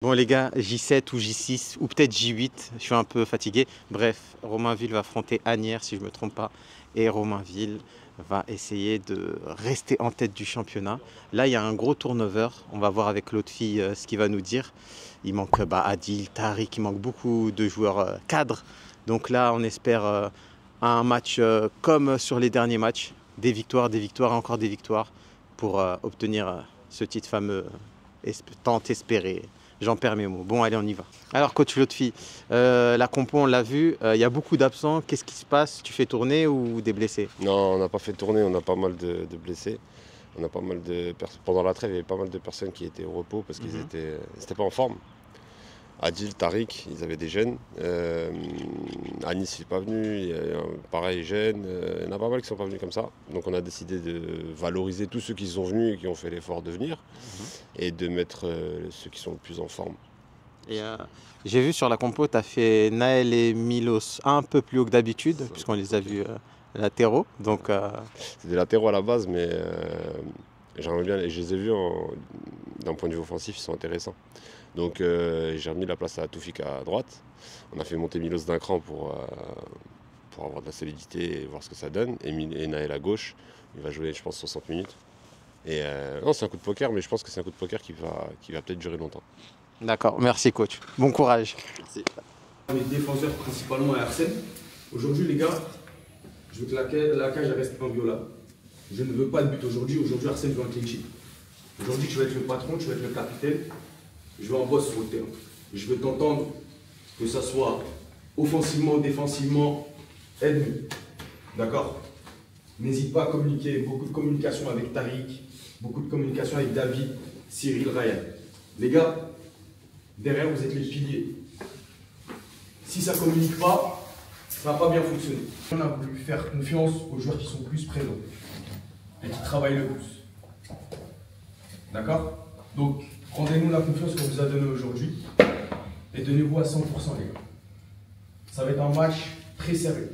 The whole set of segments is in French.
Bon les gars, J7 ou J6 ou peut-être J8, je suis un peu fatigué. Bref, Romainville va affronter Asnières si je ne me trompe pas. Et Romainville va essayer de rester en tête du championnat. Là, il y a un gros turnover. On va voir avec l'autre fille ce qu'il va nous dire. Il manque Adil, Tariq, il manque beaucoup de joueurs cadres. Donc là, on espère un match comme sur les derniers matchs. Des victoires et encore des victoires pour obtenir ce titre fameux tant espéré. J'en perds mes mots. Bon, allez, on y va. Alors, coach Lotfi, la compo, on l'a vu, il y a beaucoup d'absents. Qu'est-ce qui se passe? Tu fais tourner ou des blessés? Non, on n'a pas fait tourner, on a pas mal de blessés. On a pas mal de Pendant la trêve, il y avait pas mal de personnes qui étaient au repos parce qu'ils n'étaient pas en forme. Adil, Tariq, ils avaient des gènes. Anis, il n'est pas venu. Pareil, gènes. Il y en a pas mal qui ne sont pas venus comme ça. Donc on a décidé de valoriser tous ceux qui sont venus et qui ont fait l'effort de venir et de mettre ceux qui sont le plus en forme. Et j'ai vu sur la compo, tu as fait Naël et Milos un peu plus haut que d'habitude, puisqu'on les a vus latéraux. Donc, C'est des latéraux à la base, mais j'aimerais bien. Et je les ai vus d'un point de vue offensif, ils sont intéressants. Donc j'ai remis la place à Toufik à droite. On a fait monter Milos d'un cran pour avoir de la solidité et voir ce que ça donne. Et Naël à gauche, il va jouer je pense 60 minutes. Et non, c'est un coup de poker, mais je pense que c'est un coup de poker qui va peut-être durer longtemps. d'accord, merci coach. Bon courage. Merci. Mes défenseurs principalement à Arsène. Aujourd'hui les gars, je veux que la cage reste inviolable. Je ne veux pas de but aujourd'hui. Aujourd'hui Arsène veut un clean sheet. Aujourd'hui tu vas être le patron, tu vas être le capitaine. Je veux un boss sur le terrain. Je veux t'entendre, que ça soit offensivement, défensivement, aide-nous. D'accord? N'hésite pas à communiquer. Beaucoup de communication avec Tariq, beaucoup de communication avec David, Cyril, Ryan. Les gars, derrière vous êtes les piliers. Si ça ne communique pas, ça ne va pas bien fonctionner. On a voulu faire confiance aux joueurs qui sont plus présents et qui travaillent le plus. D'accord? Donc, rendez-nous la confiance qu'on vous a donnée aujourd'hui et donnez-vous à 100% les gars. Ça va être un match très sérieux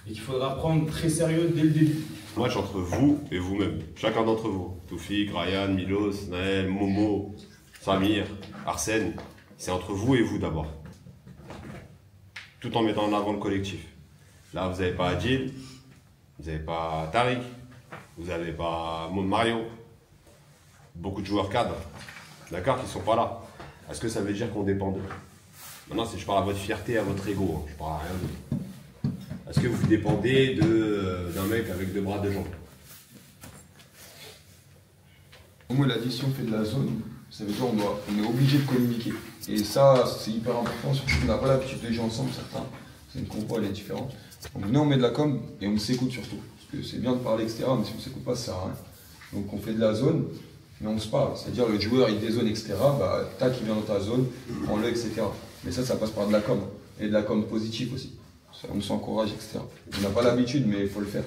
et qu'il faudra prendre très sérieux dès le début. Match entre vous et vous-même, chacun d'entre vous. Toufik, Ryan, Milos, Naël, Momo, Samir, Arsène. C'est entre vous et vous d'abord. Tout en mettant en avant le collectif. Là, vous n'avez pas Adil, vous n'avez pas Tariq, vous n'avez pas Mario. Beaucoup de joueurs cadres, d'accord, qui ne sont pas là. Est-ce que ça veut dire qu'on dépend d'eux? Maintenant, je parle à votre fierté, à votre ego, hein. Je parle à rien d'autre. Est-ce que vous dépendez d'un mec avec 2 bras, 2 jambes? Pour moi, l'addition fait de la zone, ça veut dire on est obligé de communiquer. Et ça, c'est hyper important, surtout qu'on n'a pas l'habitude de jouer ensemble, certains. C'est une compo, elle est différente. Donc nous, on met de la com et on s'écoute surtout. Parce que c'est bien de parler, etc., mais si on ne s'écoute pas, ça sert à rien. Donc on fait de la zone, mais on se parle. C'est-à-dire le joueur, il dézone, etc., tac, il vient dans ta zone, prends-le, etc. Mais ça passe par de la com. Et de la com positive aussi. On s'encourage, etc. On n'a pas l'habitude, mais il faut le faire.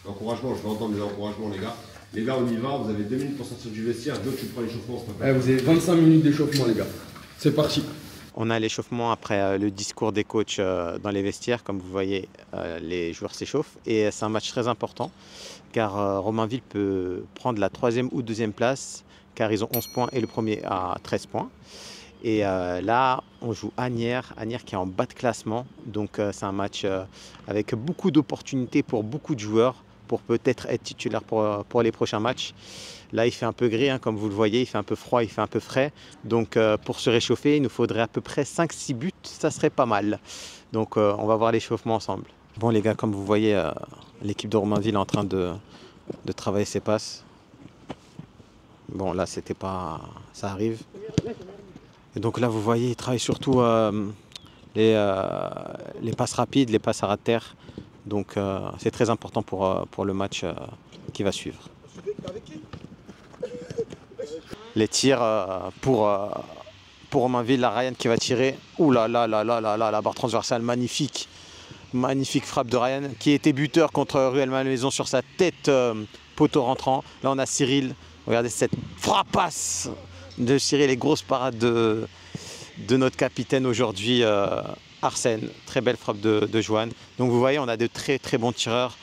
L'encouragement, je veux entendre les encouragements, les gars. Les gars, on y va, vous avez 2 minutes pour sortir du vestiaire. Joe, tu prends l'échauffement, s'il te plaît. Vous avez 25 minutes d'échauffement les gars. C'est parti. On a l'échauffement après le discours des coachs dans les vestiaires. Comme vous voyez, les joueurs s'échauffent. Et c'est un match très important car Romainville peut prendre la 3e ou 2e place car ils ont 11 points et le premier a 13 points. Et là, on joue Asnières qui est en bas de classement. Donc c'est un match avec beaucoup d'opportunités pour beaucoup de joueurs pour peut-être être titulaire pour les prochains matchs. Là, il fait un peu gris, hein, comme vous le voyez, il fait un peu froid, il fait un peu frais. Donc pour se réchauffer, il nous faudrait à peu près 5-6 buts, ça serait pas mal. Donc on va voir l'échauffement ensemble. Bon les gars, comme vous voyez, l'équipe de Romainville est en train de travailler ses passes. Bon là, c'était pas... ça arrive. Et donc là, vous voyez, il travaille surtout les passes rapides, les passes à ras de terre. Donc c'est très important pour le match qui va suivre. Les tirs pour Romainville, la Ryan qui va tirer. Ouh là là là là là là, la barre transversale, magnifique. Magnifique frappe de Ryan qui était buteur contre Ruel Malmaison sur sa tête, poteau rentrant. Là on a Cyril, regardez cette frappasse de Cyril, les grosses parades de notre capitaine aujourd'hui, Arsène. Très belle frappe de Joanne. Donc vous voyez, on a de très très bons tireurs.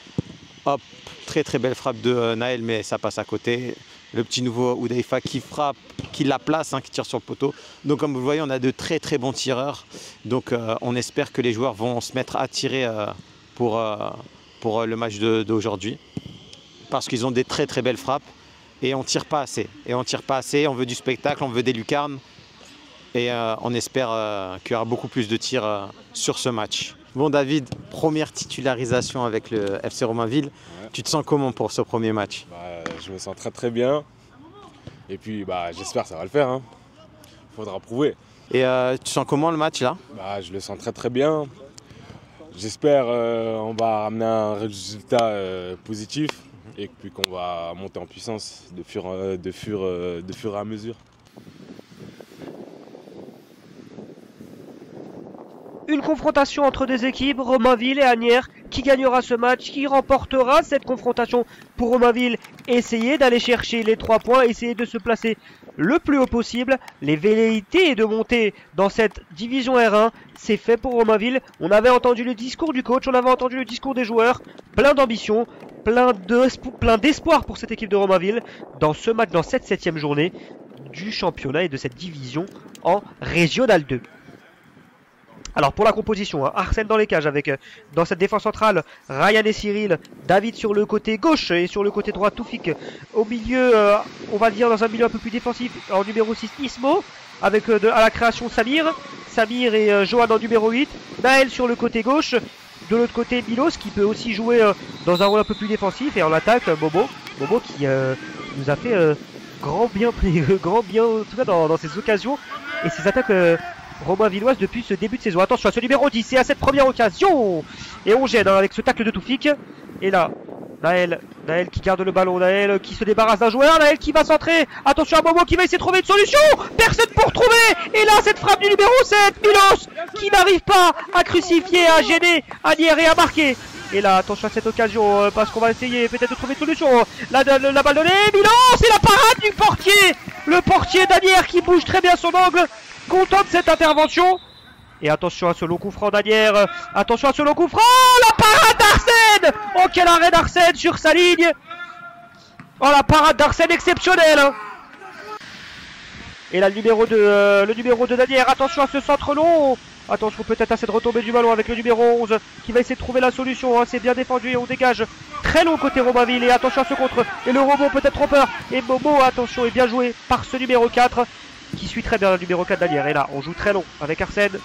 Hop, très très belle frappe de Naël, mais ça passe à côté. le petit nouveau Hudaifa qui frappe, qui la place, qui tire sur le poteau. Donc comme vous le voyez, on a de très très bons tireurs. Donc on espère que les joueurs vont se mettre à tirer pour le match d'aujourd'hui. Parce qu'ils ont des très très belles frappes et on tire pas assez. On veut du spectacle, on veut des lucarnes. Et on espère qu'il y aura beaucoup plus de tirs sur ce match. Bon David, première titularisation avec le FC Romainville. Ouais. Tu te sens comment pour ce premier match? Je me sens très très bien. Et puis j'espère que ça va le faire. Faudra prouver. Et tu sens comment le match là? Je le sens très très bien. J'espère on va ramener un résultat positif et puis qu'on va monter en puissance de fur et à mesure. Une confrontation entre deux équipes, Romainville et Asnières. Qui gagnera ce match? Qui remportera cette confrontation? Pour Romainville, essayer d'aller chercher les 3 points, essayer de se placer le plus haut possible. Les velléités de monter dans cette division R1, c'est fait pour Romainville. On avait entendu le discours du coach, on avait entendu le discours des joueurs. Plein d'ambition, plein d'espoir pour cette équipe de Romainville dans ce match, dans cette 7e journée du championnat et de cette division en Régional 2. Alors pour la composition, Arsène dans les cages avec dans cette défense centrale Ryan et Cyril, David sur le côté gauche et sur le côté droit Toufik. Au milieu, on va dire dans un milieu un peu plus défensif, en numéro 6 Ismo, avec à la création Samir et Johan en numéro 8, Naël sur le côté gauche, de l'autre côté Milos qui peut aussi jouer dans un rôle un peu plus défensif, et en attaque Bobo qui nous a fait grand bien en tout cas dans ses occasions et ses attaques romainvilloise depuis ce début de saison. Attention à ce numéro 10 et à cette première occasion. Et on gêne avec ce tacle de Toufik. Et là, Naël qui garde le ballon. Naël qui se débarrasse d'un joueur. Naël qui va centrer. Attention à Momo qui va essayer de trouver une solution. Personne pour trouver. Et là, cette frappe du numéro 7, Milos, qui n'arrive pas à crucifier, à gêner Asnières et à marquer. Et là, attention à cette occasion, parce qu'on va essayer peut-être de trouver une solution. La balle donnée, Milos, et la parade du portier. Le portier d'Asnières qui bouge très bien son angle. Content de cette intervention. Et attention à ce long coup franc d'Asnières. Attention à ce long coup franc. La parade d'Arsène. Oh, quel arrêt d'Arsène sur sa ligne. Oh, la parade d'Arsène exceptionnelle. Et là, le numéro 2 d'Asnières. Attention à ce centre long. Attention peut-être à cette retombée du ballon avec le numéro 11 qui va essayer de trouver la solution. C'est bien défendu et on dégage très long côté Romainville. Et attention à ce contre. Et le rebond peut-être trompeur. Et Momo, attention, est bien joué par ce numéro 4. Qui suit très bien le numéro 4 d'Asnières. Et là, on joue très long avec Arsène.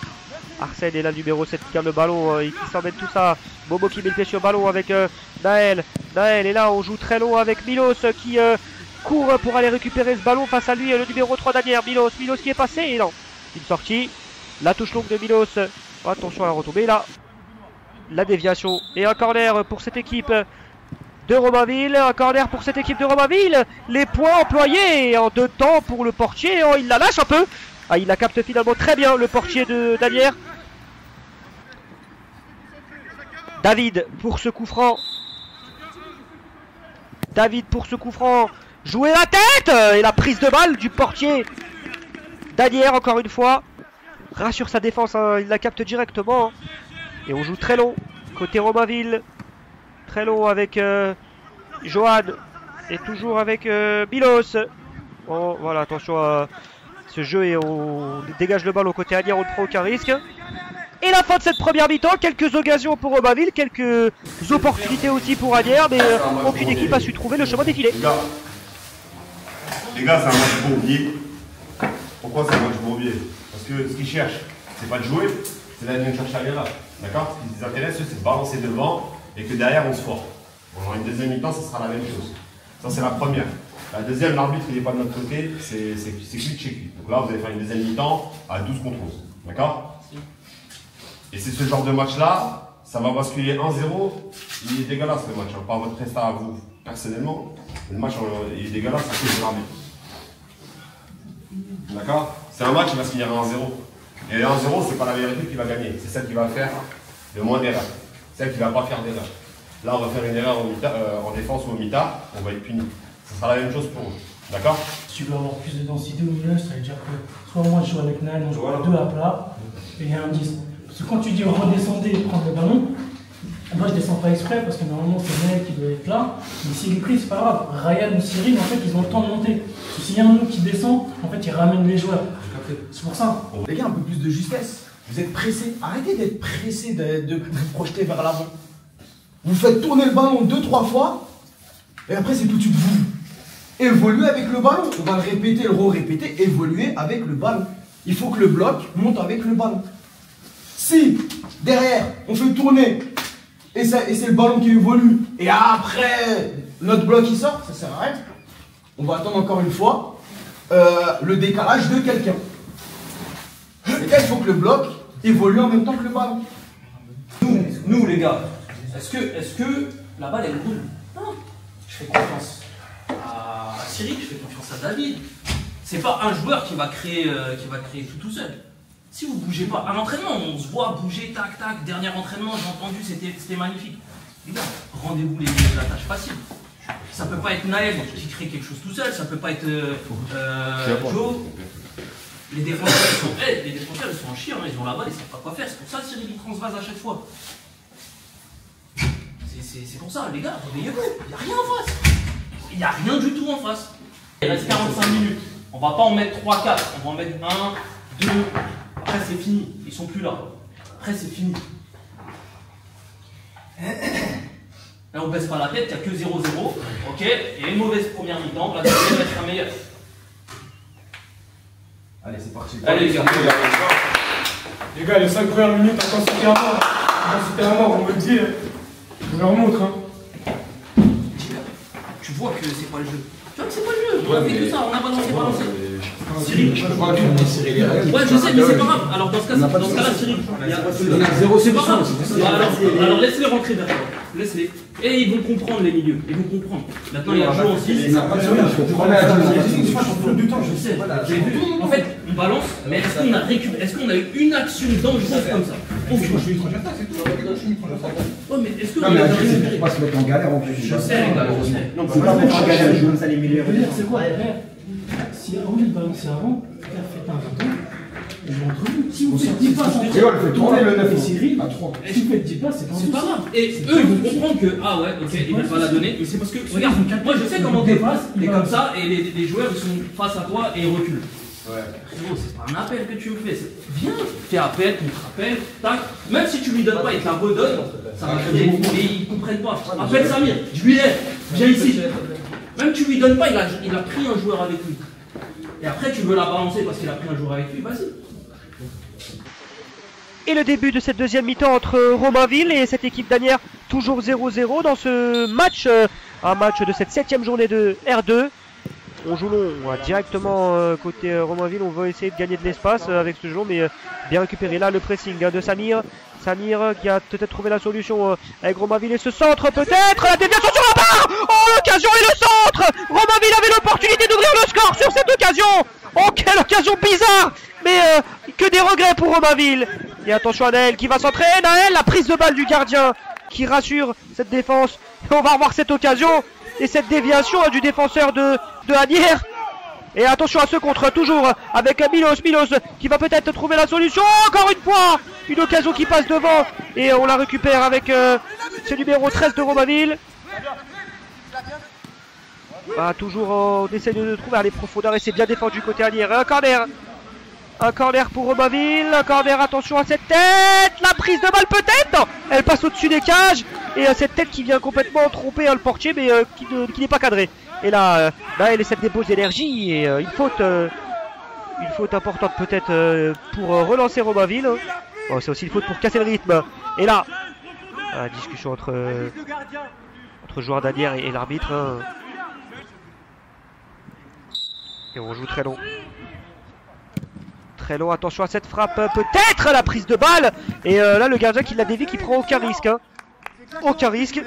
Arsène est là, le numéro 7 qui garde le ballon et qui s'emmène tout ça. Momo qui met le pied sur le ballon avec Naël. Et là, on joue très long avec Milos qui court pour aller récupérer ce ballon face à lui. Le numéro 3 d'Asnières. Milos qui est passé. Et non, une sortie. La touche longue de Milos. Attention à la retombée. Là, la déviation. Et un corner pour cette équipe de Romainville, un corner pour cette équipe de Romainville. Les points employés en 2 temps pour le portier. Oh, il la lâche un peu. Il la capte finalement très bien, le portier d'Asnières. David pour ce coup franc. Jouer la tête. Et la prise de balle du portier d'Asnières encore une fois. Rassure sa défense, il la capte directement. Et on joue très long côté Romainville. Très long avec Johan et toujours avec Milos. Oh, voilà, attention à ce jeu et on dégage le ballon côté Asnières, on ne prend aucun risque. Et la fin de cette première mi-temps, quelques occasions pour Romainville, quelques opportunités aussi pour Asnières, mais aucune équipe a su trouver le chemin défilé. Les gars, c'est un match bourbier. Pourquoi c'est un match bourbier? Parce que ce qu'ils cherchent, c'est pas de jouer, c'est d'aller chercher à là. D'accord? Ce qui les intéresse, c'est de balancer devant et que derrière on se force. Dans une deuxième mi-temps, ce sera la même chose. Ça, c'est la première. La deuxième, l'arbitre, il n'est pas de notre côté, c'est lui de chez lui. Donc là, vous allez faire une deuxième mi-temps à 12 contre 11. D'accord? Et c'est ce genre de match-là, ça va basculer 1-0. Il est dégueulasse le match, pas votre prestat à vous personnellement. Le match, il est dégueulasse à cause de l'arbitre. D'accord? C'est un match qui va se finir à 1-0. Et 1-0, c'est pas la meilleure équipe qui va gagner. C'est celle qui va faire le moins d'erreurs. Celle qui ne va pas faire d'erreur. Là, on va faire une erreur en défense ou au mi-temps, on va être puni. Ce sera la même chose pour eux. D'accord? Si tu veux avoir plus de densité au milieu, ça veut dire que soit moi je joue avec Naël, on joue à 2 à plat, et il y a un 10. Parce que quand tu dis redescendez et prendre le ballon, Moi, je descends pas exprès parce que normalement, c'est le mec qui doit être là. Mais s'il est pris, c'est pas grave. Ryan ou Cyril, en fait, ils ont le temps de monter. Parce que s'il y a un autre qui descend, en fait, il ramène les joueurs. C'est pour ça. Les gars, un peu plus de justesse. Vous êtes pressés. Arrêtez d'être pressés de vous projeter vers l'avant. Vous faites tourner le ballon 2-3 fois. Et après, c'est tout de suite vous. Évoluez avec le ballon. On va le répéter, le re-répéter. Évoluer avec le ballon. Il faut que le bloc monte avec le ballon. Si, derrière, on fait tourner, et c'est le ballon qui évolue, et après, notre bloc il sort, ça sert à rien. On va attendre encore une fois le décalage de quelqu'un. Les gars, il faut que le bloc évolue en même temps que le ballon. Nous les gars, est-ce que la balle elle roule? Non. Je fais confiance à Cyril, je fais confiance à David. C'est pas un joueur qui va créer tout seul. Si vous bougez pas, à l'entraînement, on se voit bouger, tac, tac, dernier entraînement, j'ai entendu, c'était magnifique. Les gars, rendez-vous la tâche facile. Ça peut pas être Naël qui crée quelque chose tout seul, ça peut pas être Joe. Les défenseurs, ils sont en chien, ils ont la balle, ils savent pas quoi faire. C'est pour ça que Cyril il transvase à chaque fois. C'est pour ça, les gars, réveillez-vous, il n'y a rien en face. Il n'y a rien du tout en face. Il reste 45 minutes. On va pas en mettre 3-4, on va en mettre 1, 2. Après c'est fini, ils sont plus là. Après c'est fini. Là on baisse pas la tête, il n'y a que 0-0. Ok, il y a une mauvaise première mi-temps, la deuxième va être meilleure. Allez, c'est parti. Allez les gars. Les gars, les 5 premières minutes, intensité à mort. Intensité à mort, on me le dit. Je leur montre. Hein. Tu vois que c'est pas le jeu. Tu vois que c'est pas le jeu. On a fait que ça, on a balancé. Cyril, je peux pas tourner Cyril les règles. Ouais, je sais, mais c'est pas grave. Alors dans ce cas-là, Cyril, on a 0 c'est pas grave. solution. Alors laisse-les rentrer d'accord. Laisse-les. Et ils vont comprendre les milieux. Ils vont comprendre. Maintenant, il y a un jeu en 6. Je sais. J'ai vu. En fait, on balance, mais est-ce qu'on a eu une action dangereuse comme ça? Aucune. Ouais, mais est-ce que non, mais c'est pour pas se mettre en galère en plus. Je sais, les gars, je sais. Non, c'est pas mettre en galère, je joue comme ça les milieux. C'est quoi? Si au lieu de balancer avant, faites un retour. Si vous faites 10 passes entre et on le fait tourner le 9 et Cyril, à 3. si vous faites 10 passes, c'est pas grave. Et eux, ils vont comprendre que, ah ouais, ok, ils veulent pas la donner, mais c'est parce que, regarde, moi je sais comment t'es comme ça, et les joueurs ils sont face à toi et ils reculent. Ouais. Frérot, c'est pas un appel que tu me fais, viens, fais appel, contre-appel, tac. Même si tu lui donnes pas, il te la redonne, ça va créer, mais ils comprennent pas. Appelle Samir, je lui lève, viens ici. Même tu lui donnes pas, il a pris un joueur avec lui. Et après tu veux la balancer parce qu'il a pris un joueur avec lui, vas-y. Et le début de cette deuxième mi-temps entre Romainville et cette équipe d'Anières, toujours 0-0 dans ce match, un match de cette 7e journée de R2. On joue long, directement côté Romainville, on veut essayer de gagner de l'espace avec ce jeu, mais bien récupéré. Là le pressing de Samir. Samir qui a peut-être trouvé la solution avec Romainville et ce centre peut-être, la déviation sur la barre. Oh l'occasion et le centre. Romainville avait l'opportunité d'ouvrir le score sur cette occasion. Oh quelle occasion bizarre. Mais que des regrets pour Romainville. Et attention à Naël qui va centrer. Naël, la prise de balle du gardien qui rassure cette défense. Et on va revoir cette occasion et cette déviation du défenseur de Anières. Et attention à ce contre, toujours avec Milos qui va peut-être trouver la solution. Encore une fois, une occasion qui passe devant. Et on la récupère avec ce numéro 13 de Romainville. Toujours on essaie de trouver les profondeurs et c'est bien défendu côté Anières. Un corner pour Romainville, un corner, attention à cette tête, la prise de balle peut-être, elle passe au-dessus des cages, et cette tête qui vient complètement tromper le portier, mais qui n'est pas cadré. Et là, elle essaie de dépose d'énergie, et une faute importante peut-être pour relancer Romainville. Oh, c'est aussi une faute pour casser le rythme. Et là, discussion entre joueurs d'Anières et l'arbitre. Et on joue très long. Très long, attention à cette frappe, peut-être la prise de balle. Et là le gardien qui la dévie, qui prend aucun risque. Aucun risque.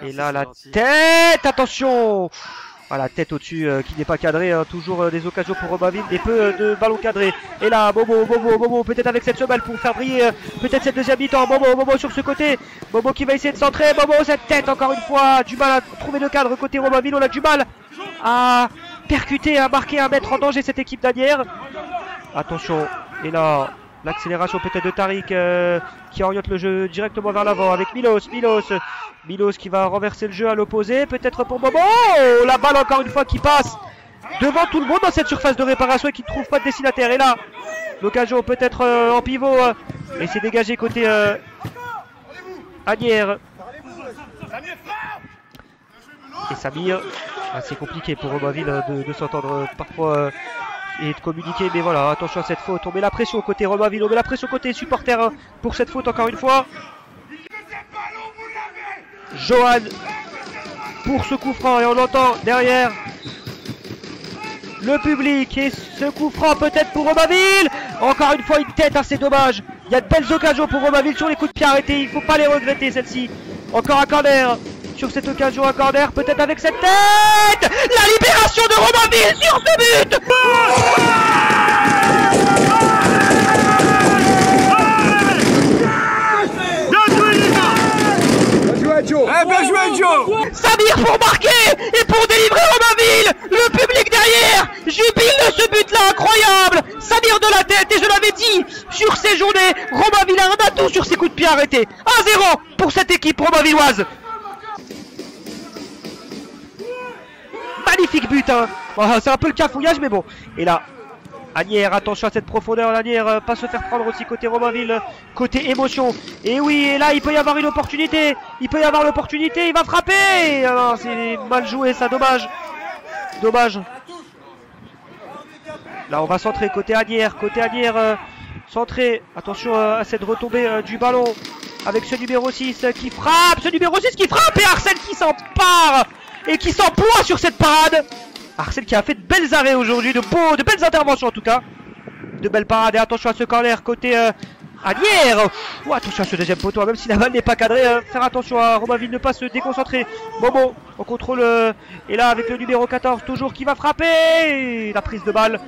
Et là la tête, attention. La tête au-dessus qui n'est pas cadrée, toujours des occasions pour Romainville, des peu de ballons cadrés. Et là Bobo, peut-être avec cette semelle pour faire briller peut-être cette deuxième mi-temps. Bobo sur ce côté, Bobo qui va essayer de centrer. Bobo, cette tête encore une fois, du mal à trouver le cadre côté Romainville, on a du mal à percuter, à marquer, à mettre en danger cette équipe d'Anières. Attention, et là L'accélération peut-être de Tariq qui oriente le jeu directement vers l'avant avec Milos. Milos qui va renverser le jeu à l'opposé. Peut-être pour Bobo. Oh, la balle encore une fois qui passe devant tout le monde dans cette surface de réparation et qui ne trouve pas de destinataire. Et là, l'occasion peut-être en pivot. Et c'est dégagé côté Asnières. Et Samir. C'est compliqué pour Romainville de s'entendre parfois et de communiquer. Mais voilà, attention à cette faute. On met la pression côté Romainville. On met la pression côté supporters pour cette faute encore une fois. Johan pour ce coup franc. Et on entend derrière le public. Et ce coup franc peut-être pour Romainville. Encore une fois une tête, c'est dommage. Il y a de belles occasions pour Romainville sur les coups de pied arrêtés. Il ne faut pas les regretter celle-ci. Encore un corner. Sur cette occasion, un corner, peut-être avec cette tête. La libération de Romainville sur ce but. Bien joué, Joe. Samir pour marquer et pour délivrer Romainville. Le public derrière jubile de ce but-là, incroyable. Samir de la tête, et je l'avais dit sur ces journées, Romainville a un atout sur ses coups de pied arrêtés. 1-0 pour cette équipe romainvilloise. Magnifique but, hein. C'est un peu le cafouillage, mais bon. Et là, Asnières, attention à cette profondeur. Asnières, pas se faire prendre aussi côté Romainville, côté émotion. Et oui, et là, il peut y avoir une opportunité. Il peut y avoir l'opportunité, il va frapper. Ah, c'est mal joué, ça, dommage. Dommage. Là, on va centrer côté Asnières. Côté Asnières, centré. Attention à cette retombée du ballon. Avec ce numéro 6 qui frappe. Ce numéro 6 qui frappe et Arsène qui s'empare. Et qui s'emploie sur cette parade. Arsène qui a fait de belles arrêts aujourd'hui, de belles interventions en tout cas. De belles parades et attention à ce corner côté Asnières. Oh, attention à ce deuxième poteau, même si la balle n'est pas cadrée. Faire attention à Romainville, ne pas se déconcentrer. Bon, on contrôle. Et là avec le numéro 14 toujours qui va frapper. Et la prise de balle,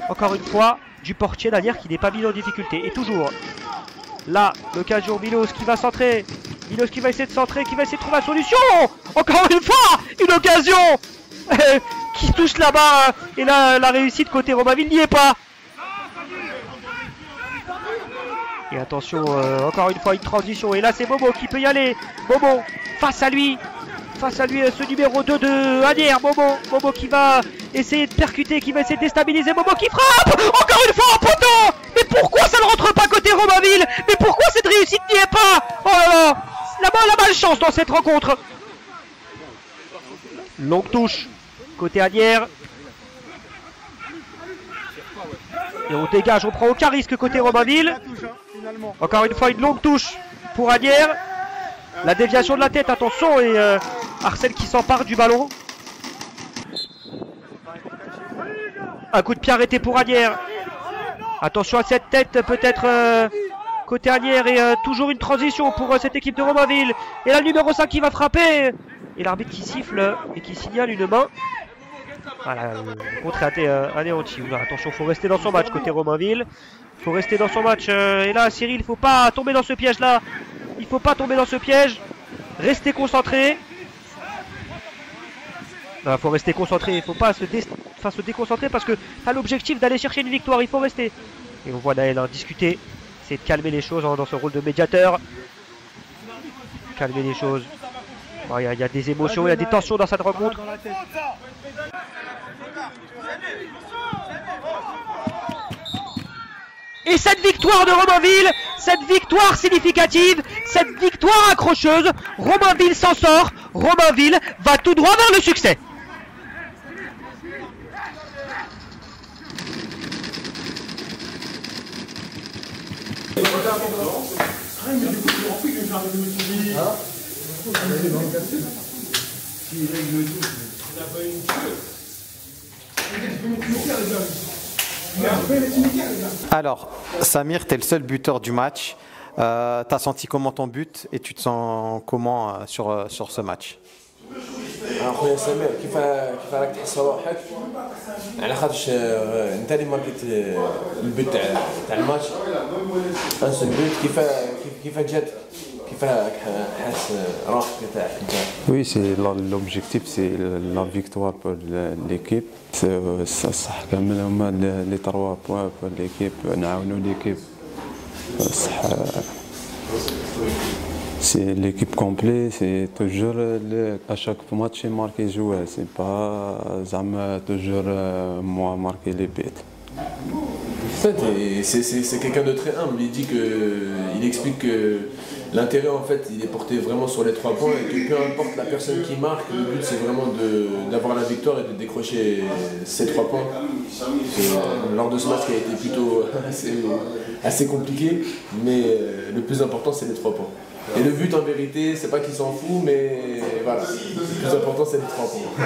encore une fois, du portier d'Asnières qui n'est pas mis en difficulté. Et toujours, là, l'occasion Milos qui va centrer. Milos qui va essayer de centrer, qui va essayer de trouver la solution. Encore une fois, une occasion qui touche là-bas. Et là, la réussite côté Romainville n'y est pas. Et attention, encore une fois, une transition. Et là, c'est Bobo qui peut y aller. Bobo, face à lui, ce numéro 2 de Asnières. Bobo qui va essayer de percuter, qui va essayer de déstabiliser. Bobo qui frappe. Encore une fois en poteau. Mais pourquoi ça ne rentre pas côté Romainville? Mais pourquoi cette réussite n'y est pas? Oh là là, la malchance dans cette rencontre. Longue touche côté Asnières. Et on dégage, on prend aucun risque côté Romainville. Encore une fois une longue touche pour Asnières. La déviation de la tête, attention, et Arsène qui s'empare du ballon. Un coup de pied arrêté pour Asnières. Attention à cette tête, peut-être côté Asnières, et toujours une transition pour cette équipe de Romainville. Et là le numéro 5 qui va frapper. Et l'arbitre qui siffle et qui signale une main. Voilà, le contre est anéanti. Attention, il faut rester dans son match côté Romainville. Il faut rester dans son match. Et là, Cyril, il ne faut pas tomber dans ce piège-là. Il ne faut pas tomber dans ce piège. Restez concentré. Il faut rester concentré. Il ne faut pas se déconcentrer parce que tu as l'objectif d'aller chercher une victoire. Il faut rester. Et on voit Naël discuter. C'est de calmer les choses dans ce rôle de médiateur. Calmer les choses. Il y a des émotions, il y a des tensions dans cette rencontre. Et cette victoire de Romainville, cette victoire significative, cette victoire accrocheuse, Romainville s'en sort, Romainville va tout droit vers le succès. Alors, Samir, tu es le seul buteur du match. T'as senti comment ton but et tu te sens comment sur ce match? اخويا سمير كيف راك تحس روحك على خاطرش انت اللي ماركت البيت تاع الماتش انس البيت كيف جات كيف راك حاس روحك تاعك انت. Oui, c'est l'objectif, c'est la victoire pour l'équipe. صح كامل هما لي 3 بوان pour l'équipe, نعاونوا l'équipe c'est l'équipe complète, c'est toujours à chaque match marqué joueur, c'est pas toujours moi marquer les buts. C'est quelqu'un de très humble. Il explique que l'intérêt en fait il est porté vraiment sur les 3 points et que peu importe la personne qui marque, le but c'est vraiment d'avoir la victoire et de décrocher ces 3 points. Lors de ce match qui a été plutôt assez compliqué, mais le plus important c'est les 3 points. Et le but en vérité, c'est pas qu'il s'en fout, mais voilà, le plus important c'est les 3 points.